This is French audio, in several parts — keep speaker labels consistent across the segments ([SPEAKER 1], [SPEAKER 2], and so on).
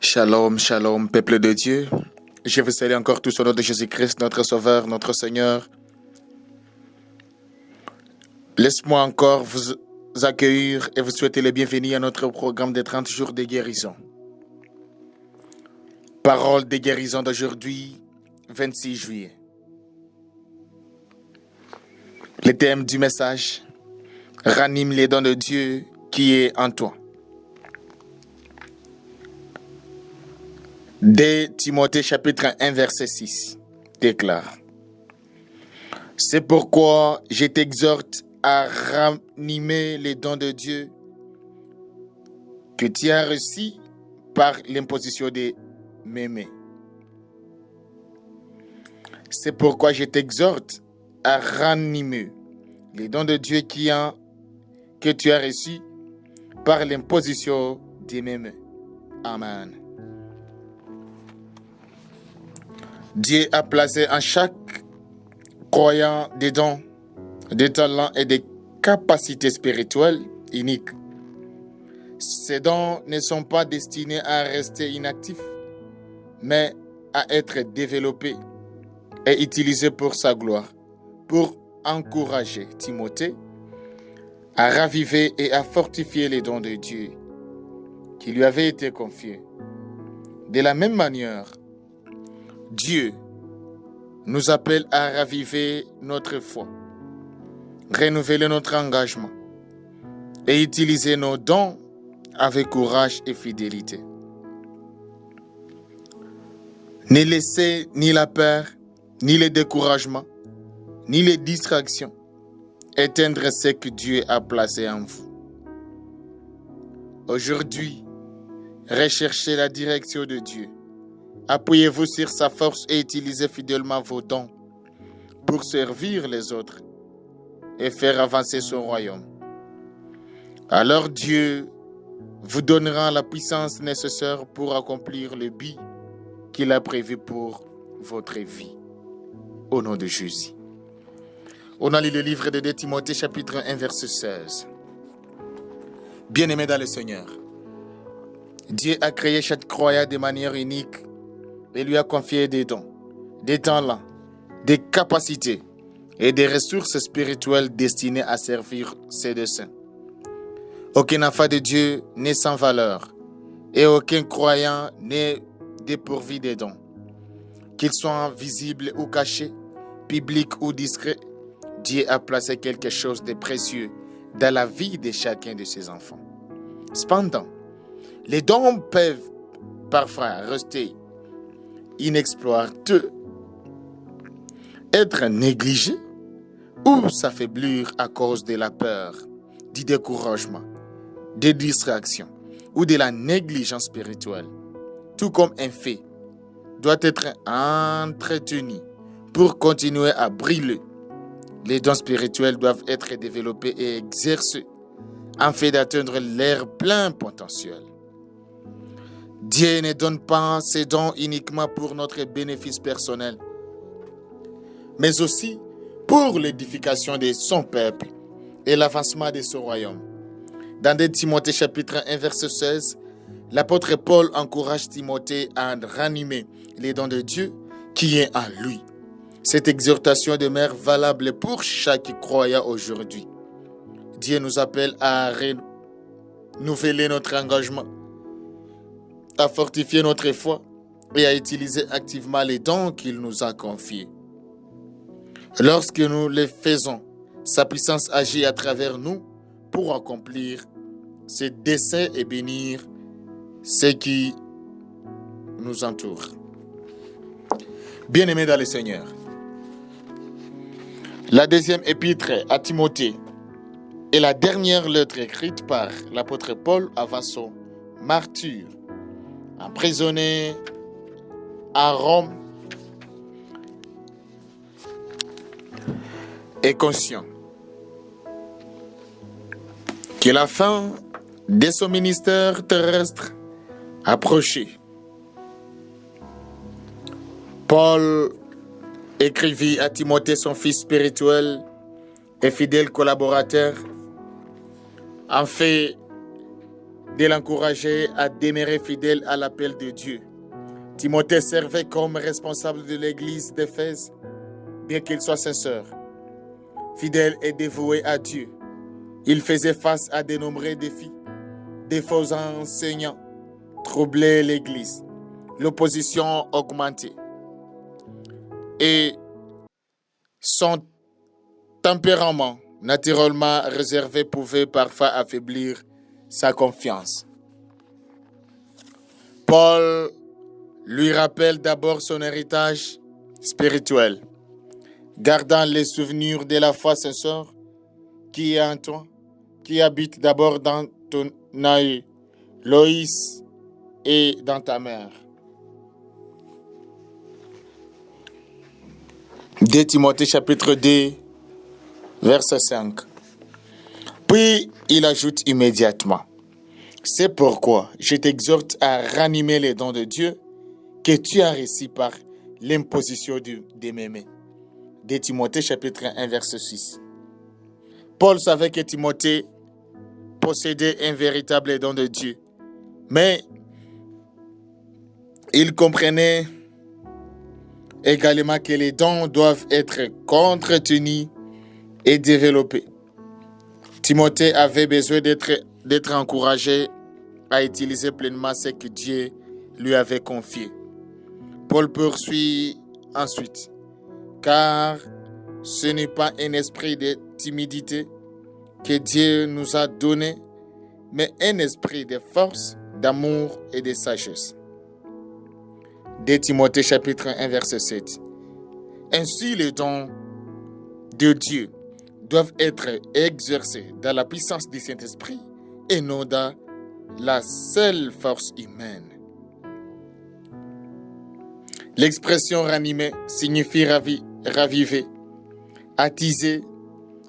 [SPEAKER 1] Shalom, shalom, peuple de Dieu. Je vous salue encore tous au nom de Jésus-Christ, notre Sauveur, notre Seigneur. Laisse-moi encore vous accueillir et vous souhaiter le bienvenue à notre programme des 30 jours de guérison. Parole de guérison d'aujourd'hui, 26 juillet. Le thème du message, ranime les dons de Dieu qui est en toi. 2 Timothée chapitre 1 verset 6 déclare: c'est pourquoi je t'exhorte à ranimer les dons de Dieu que tu as reçus par l'imposition de mes mains. C'est pourquoi je t'exhorte à ranimer les dons de Dieu que tu as reçus par l'imposition de mes mains. Amen. Dieu a placé en chaque croyant des dons, des talents et des capacités spirituelles uniques. Ces dons ne sont pas destinés à rester inactifs, mais à être développés et utilisés pour sa gloire, pour encourager Timothée à raviver et à fortifier les dons de Dieu qui lui avaient été confiés. De la même manière, Dieu nous appelle à raviver notre foi, renouveler notre engagement et utiliser nos dons avec courage et fidélité. Ne laissez ni la peur, ni le découragement, ni les distractions éteindre ce que Dieu a placé en vous. Aujourd'hui, recherchez la direction de Dieu. Appuyez-vous sur sa force et utilisez fidèlement vos dons pour servir les autres et faire avancer son royaume. Alors Dieu vous donnera la puissance nécessaire pour accomplir le but qu'il a prévu pour votre vie. Au nom de Jésus. On a lu le livre de 2 Timothée chapitre 1 verset 16. Bien-aimés dans le Seigneur, Dieu a créé chaque croyant de manière unique et lui a confié des dons, des talents, des capacités et des ressources spirituelles destinées à servir ses desseins. Aucun enfant de Dieu n'est sans valeur et aucun croyant n'est dépourvu des dons. Qu'ils soient visibles ou cachés, publics ou discrets, Dieu a placé quelque chose de précieux dans la vie de chacun de ses enfants. Cependant, les dons peuvent parfois rester inexploités, être négligés ou s'affaiblir à cause de la peur, du découragement, des distractions ou de la négligence spirituelle. Tout comme un feu doit être entretenu pour continuer à briller, les dons spirituels doivent être développés et exercés afin d'atteindre leur plein potentiel. Dieu ne donne pas ses dons uniquement pour notre bénéfice personnel, mais aussi pour l'édification de son peuple et l'avancement de son royaume. Dans 2 Timothée chapitre 1 verset 16, l'apôtre Paul encourage Timothée à ranimer les dons de Dieu qui est en lui. Cette exhortation demeure valable pour chaque croyant aujourd'hui. Dieu nous appelle à renouveler notre engagement, à fortifier notre foi et à utiliser activement les dons qu'il nous a confiés. Lorsque nous le faisons, sa puissance agit à travers nous pour accomplir ses desseins et bénir ceux qui nous entourent. Bien-aimés dans le Seigneur, la deuxième épître à Timothée est la dernière lettre écrite par l'apôtre Paul avant son martyre, emprisonné à Rome et conscient que la fin de son ministère terrestre approchait. Paul écrivit à Timothée, son fils spirituel et fidèle collaborateur, afin de l'encourager à demeurer fidèle à l'appel de Dieu. Timothée servait comme responsable de l'église d'Éphèse, bien qu'il soit sincère, fidèle et dévoué à Dieu. Il faisait face à de nombreux défis. Des faux enseignants troublaient l'église. L'opposition augmentait. Et son tempérament naturellement réservé pouvait parfois affaiblir sa confiance. Paul lui rappelle d'abord son héritage spirituel, gardant les souvenirs de la foi sincère qui est en toi, qui habite d'abord dans ton œil, Loïs, et dans ta mère. 2 Timothée chapitre 2, verset 5. Puis il ajoute immédiatement: c'est pourquoi je t'exhorte à ranimer les dons de Dieu que tu as reçus par l'imposition de mes mains. 2 Timothée chapitre 1, verset 6. Paul savait que Timothée possédait un véritable don de Dieu, mais il comprenait également que les dons doivent être entretenus et développés. Timothée avait besoin d'être encouragé à utiliser pleinement ce que Dieu lui avait confié. Paul poursuit ensuite: car ce n'est pas un esprit de timidité que Dieu nous a donné, mais un esprit de force, d'amour et de sagesse. 2 Timothée chapitre 1, verset 7. Ainsi, les dons de Dieu doivent être exercés dans la puissance du Saint-Esprit et non dans la seule force humaine. L'expression ranimer signifie raviver, attiser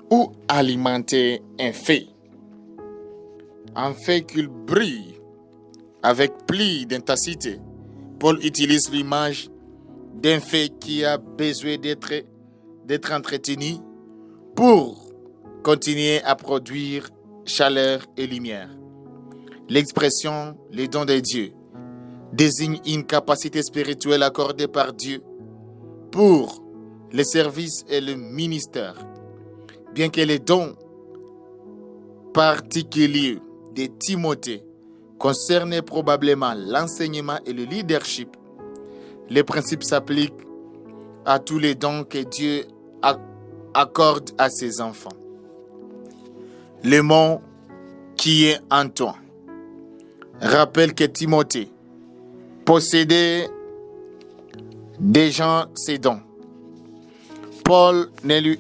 [SPEAKER 1] ou alimenter un fait. Un fait qu'il brille avec plus d'intensité. Paul utilise l'image d'un fait qui a besoin d'être entretenu pour continuer à produire chaleur et lumière. L'expression « les dons de Dieu » désigne une capacité spirituelle accordée par Dieu pour le service et le ministère. Bien que les dons particuliers de Timothée concernaient probablement l'enseignement et le leadership, les principes s'appliquent à tous les dons que Dieu accorde à ses enfants. Le mot qui est en toi rappelle que Timothée possédait déjà ses dons. Paul ne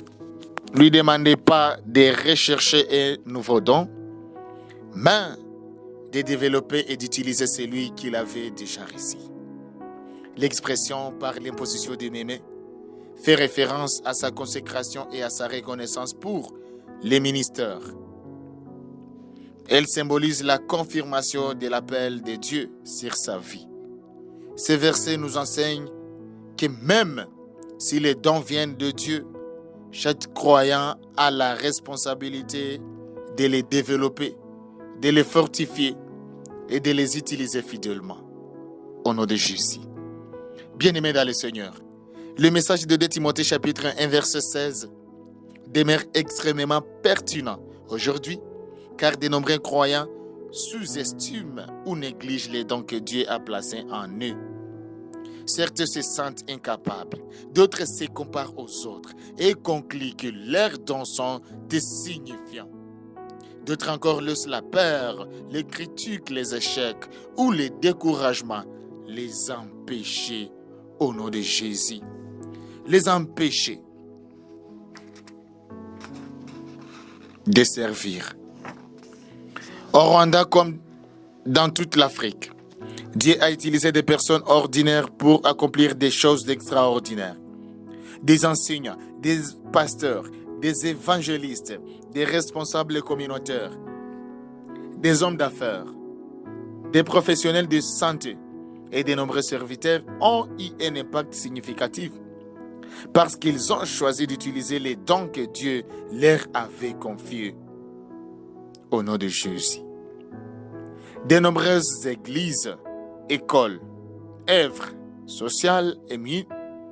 [SPEAKER 1] lui demandait pas de rechercher un nouveau don, mais de développer et d'utiliser celui qu'il avait déjà reçu. L'expression « par l'imposition de mes mains » fait référence à sa consécration et à sa reconnaissance pour les ministères. Elle symbolise la confirmation de l'appel de Dieu sur sa vie. Ces versets nous enseignent que même si les dons viennent de Dieu, chaque croyant a la responsabilité de les développer, de les fortifier et de les utiliser fidèlement. Au nom de Jésus. Bien-aimés dans le Seigneur, le message de 2 Timothée chapitre 1 verset 16 demeure extrêmement pertinent aujourd'hui, car de nombreux croyants sous-estiment ou négligent les dons que Dieu a placés en eux. Certains se sentent incapables, d'autres se comparent aux autres et concluent que leurs dons sont insignifiants. D'autres encore laissent la peur, les critiques, les échecs ou les découragements les empêcher au nom de Jésus. Les empêcher de servir. Au Rwanda comme dans toute l'Afrique, Dieu a utilisé des personnes ordinaires pour accomplir des choses extraordinaires. Des enseignants, des pasteurs, des évangélistes, des responsables communautaires, des hommes d'affaires, des professionnels de santé et de nombreux serviteurs ont eu un impact significatif parce qu'ils ont choisi d'utiliser les dons que Dieu leur avait confiés. Au nom de Jésus. De nombreuses églises, écoles, œuvres sociales et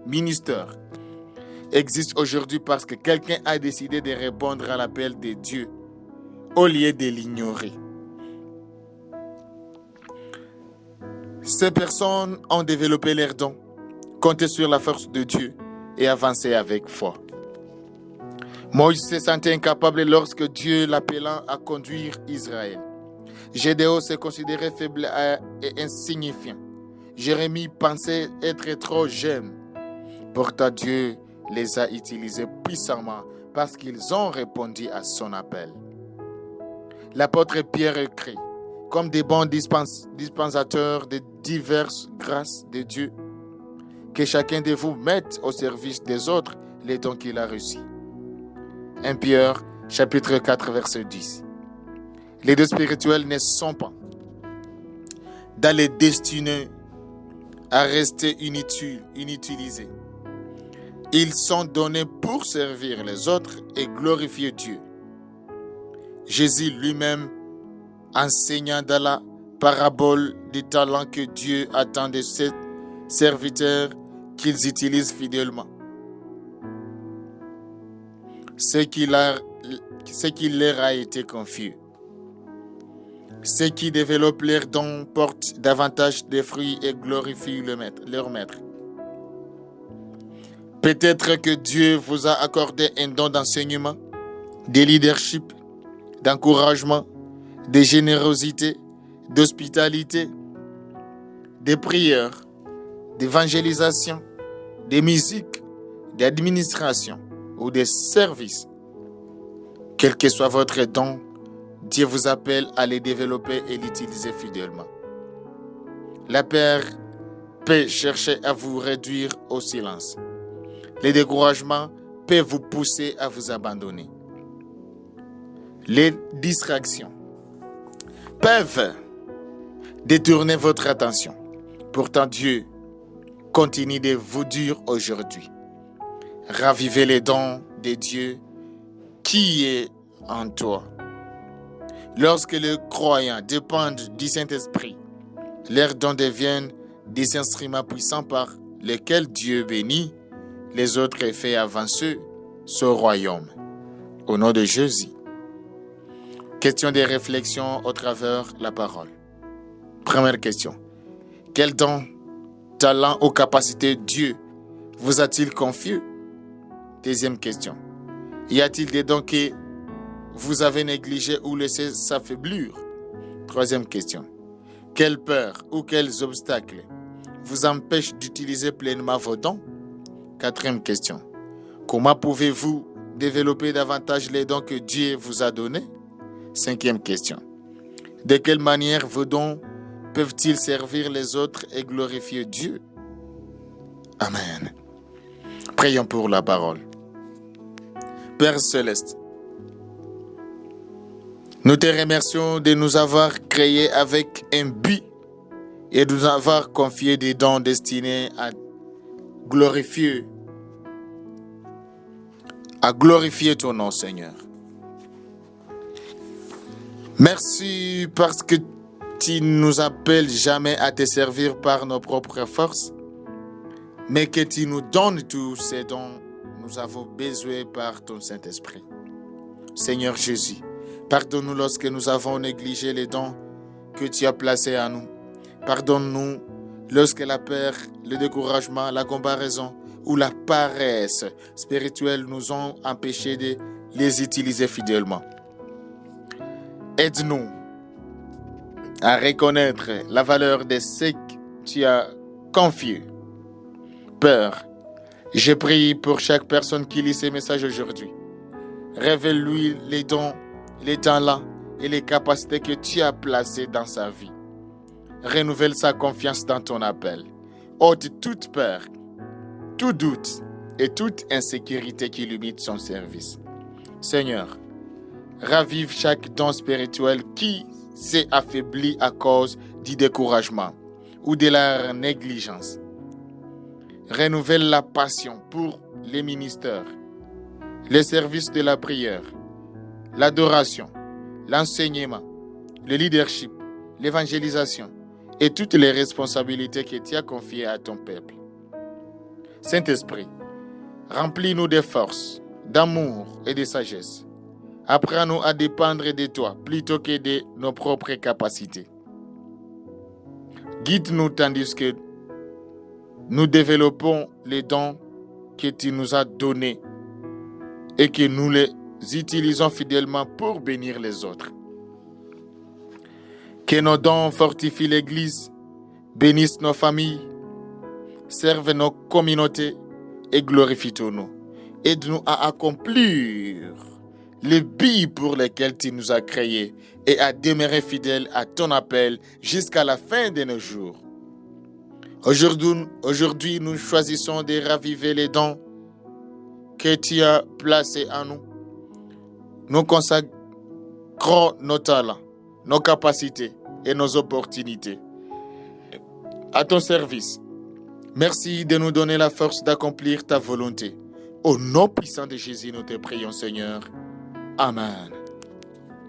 [SPEAKER 1] ministères existent aujourd'hui parce que quelqu'un a décidé de répondre à l'appel de Dieu au lieu de l'ignorer. Ces personnes ont développé leurs dons, compté sur la force de Dieu et avancé avec foi. Moïse se sentait incapable lorsque Dieu l'appela à conduire Israël. Gédéon se considérait faible et insignifiant. Jérémie pensait être trop jeune. Pourtant, Dieu les a utilisés puissamment parce qu'ils ont répondu à son appel. L'apôtre Pierre écrit, comme des bons dispensateurs de diverses grâces de Dieu, que chacun de vous mette au service des autres les dons qu'il a reçus. 1 Pierre, chapitre 4, verset 10. Les dons spirituels ne sont pas dans les destinés à rester inutilisés. Ils sont donnés pour servir les autres et glorifier Dieu. Jésus lui-même, enseignant dans la parabole des talents que Dieu attend de ses serviteurs qu'ils utilisent fidèlement. Ce qui leur a été confié. Ceux qui développent leurs dons portent davantage de fruits et glorifient leur maître. Peut-être que Dieu vous a accordé un don d'enseignement, de leadership, d'encouragement, de générosité, d'hospitalité, de prière, d'évangélisation, de musique, d'administration ou de service. Quel que soit votre don, Dieu vous appelle à les développer et l'utiliser fidèlement. La peur peut chercher à vous réduire au silence. Les découragements peuvent vous pousser à vous abandonner. Les distractions peuvent détourner votre attention. Pourtant, Dieu continue de vous dire aujourd'hui. Ravivez les dons de Dieu qui est en toi. Lorsque les croyants dépendent du Saint-Esprit, leurs dons deviennent des instruments puissants par lesquels Dieu bénit les autres et fait avancer ce royaume. Au nom de Jésus. Question de réflexion au travers la parole. Première question. Quel don, talent ou capacité Dieu vous a-t-il confié? Deuxième question. Y a-t-il des dons que vous avez négligés ou laissés s'affaiblir? Troisième question. Quelle peur ou quels obstacles vous empêchent d'utiliser pleinement vos dons? Quatrième question. Comment pouvez-vous développer davantage les dons que Dieu vous a donnés? Cinquième question. De quelle manière vos dons peuvent-ils servir les autres et glorifier Dieu? Amen. Prions pour la parole. Père Céleste, nous te remercions de nous avoir créés avec un but et de nous avoir confié des dons destinés à glorifier ton nom, Seigneur. Merci parce que tu ne nous appelles jamais à te servir par nos propres forces, mais que tu nous donnes tous ces dons nous avons besoin par ton Saint-Esprit. Seigneur Jésus, pardonne-nous lorsque nous avons négligé les dons que tu as placés en nous. Pardonne-nous lorsque la peur, le découragement, la comparaison ou la paresse spirituelle nous ont empêchés de les utiliser fidèlement. Aide-nous à reconnaître la valeur de ce que tu as confié. Père, je prie pour chaque personne qui lit ces messages aujourd'hui. Révèle-lui les dons, les talents et les capacités que tu as placées dans sa vie. Renouvelle sa confiance dans ton appel. Ôte toute peur, tout doute et toute insécurité qui limite son service. Seigneur, ravive chaque don spirituel qui s'est affaibli à cause du découragement ou de la négligence. Renouvelle la passion pour les ministères, les services de la prière, l'adoration, l'enseignement, le leadership l'évangélisation et toutes les responsabilités que tu as confiées à ton peuple. Saint-Esprit, remplis-nous de force, d'amour et de sagesse. Apprends-nous à dépendre de toi plutôt que de nos propres capacités. Guide-nous tandis que nous développons les dons que tu nous as donnés et que nous les utilisons fidèlement pour bénir les autres. Que nos dons fortifient l'Église, bénissent nos familles, servent nos communautés et glorifient ton nom. Aide-nous à accomplir les buts pour lesquels tu nous as créés et à demeurer fidèles à ton appel jusqu'à la fin de nos jours. Aujourd'hui, nous choisissons de raviver les dons que tu as placés en nous. Nous consacrons nos talents, nos capacités et nos opportunités à ton service. Merci de nous donner la force d'accomplir ta volonté. Au nom puissant de Jésus, nous te prions, Seigneur. Amen.